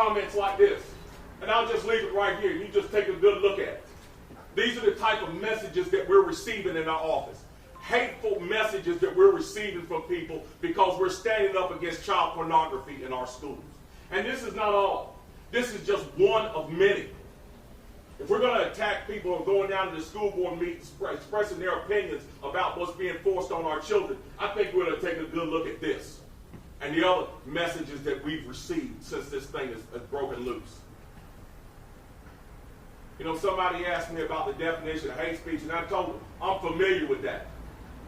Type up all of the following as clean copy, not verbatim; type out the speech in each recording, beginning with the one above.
Comments like this, and I'll just leave it right here. You just take a good look at it. These are the type of messages that we're receiving in our office. Hateful messages that we're receiving from people because we're standing up against child pornography in our schools. And this is not all. This is just one of many. If we're going to attack people and going down to the school board meetings expressing their opinions about what's being forced on our children, I think we're going to take a good look at this and the other messages that we've received since this thing has broken loose. You know, somebody asked me about the definition of hate speech, and I told them I'm familiar with that.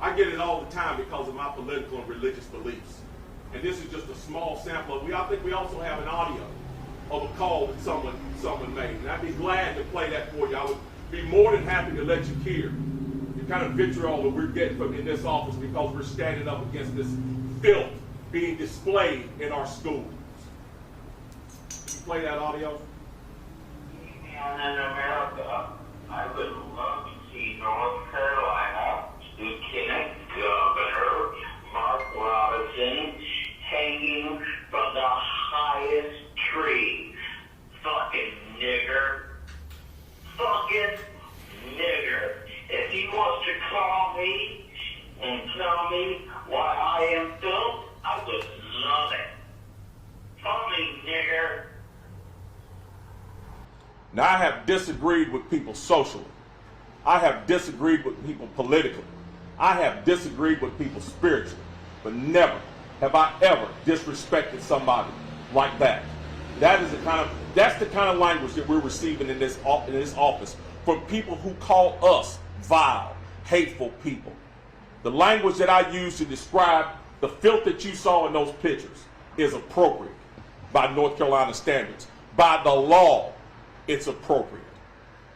I get it all the time because of my political and religious beliefs. And this is just a small sample. I think we also have an audio of a call that someone made. And I'd be glad to play that for you. I would be more than happy to let you hear the kind of vitriol that we're getting from in this office because we're standing up against this filth being displayed in our schools. Can you play that audio? In America, I would love to see North Carolina Lieutenant Governor Mark Robinson hanging from the highest tree. Fucking nigger. Fucking nigger. If he wants to call me and tell me why I am filth, I would love it. Fucking nigger. Now, I have disagreed with people socially. I have disagreed with people politically. I have disagreed with people spiritually. But never have I ever disrespected somebody like that. That's the kind of language that we're receiving in this office from people who call us vile, hateful people. The language that I use to describe the filth that you saw in those pictures is appropriate by North Carolina standards. By the law, it's appropriate.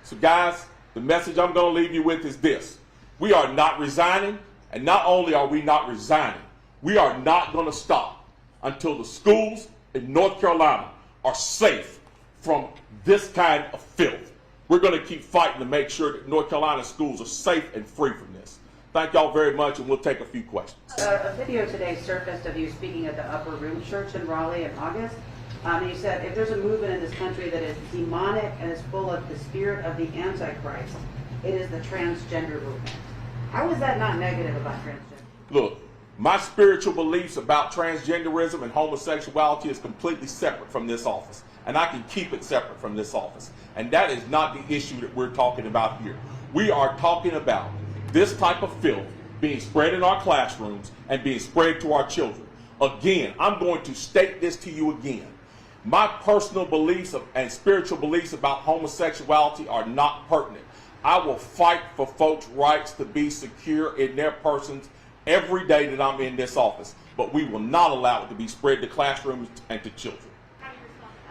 So guys, the message I'm going to leave you with is this. We are not resigning, and not only are we not resigning, we are not going to stop until the schools in North Carolina are safe from this kind of filth. We're going to keep fighting to make sure that North Carolina schools are safe and free from this. Thank y'all very much, and we'll take a few questions. A video today surfaced of you speaking at the Upper Room Church in Raleigh in August. You said, if there's a movement in this country that is demonic and is full of the spirit of the Antichrist, it is the transgender movement. How is that not negative about transgender? Look, my spiritual beliefs about transgenderism and homosexuality is completely separate from this office. And I can keep it separate from this office. And that is not the issue that we're talking about here. We are talking about this type of filth being spread in our classrooms and being spread to our children. Again, I'm going to state this to you again. My personal beliefs and spiritual beliefs about homosexuality are not pertinent. I will fight for folks' rights to be secure in their persons every day that I'm in this office. But we will not allow it to be spread to classrooms and to children.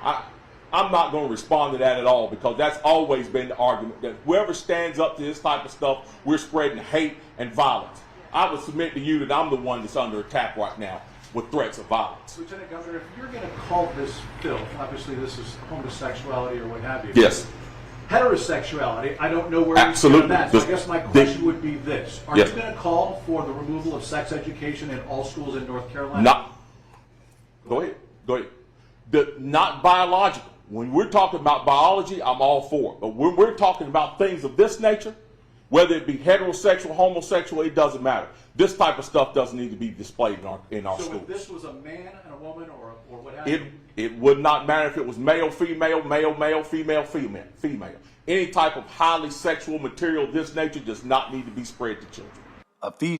I'm not going to respond to that at all because that's always been the argument that whoever stands up to this type of stuff, we're spreading hate and violence. I would submit to you that I'm the one that's under attack right now with threats of violence. Lieutenant Governor, if you're going to call this filth, obviously this is homosexuality or what have you. Yes. Heterosexuality, I don't know where Absolutely. you stand on that. So I guess my question would be this. Are Yes. you going to call for the removal of sex education in all schools in North Carolina? Not. Go ahead. Not biological. When we're talking about biology, I'm all for it. But when we're talking about things of this nature, whether it be heterosexual, homosexual, it doesn't matter. This type of stuff doesn't need to be displayed in our so schools. If this was a man and a woman or what have you? It would not matter if it was male, female, male, female, female. Any type of highly sexual material of this nature does not need to be spread to children.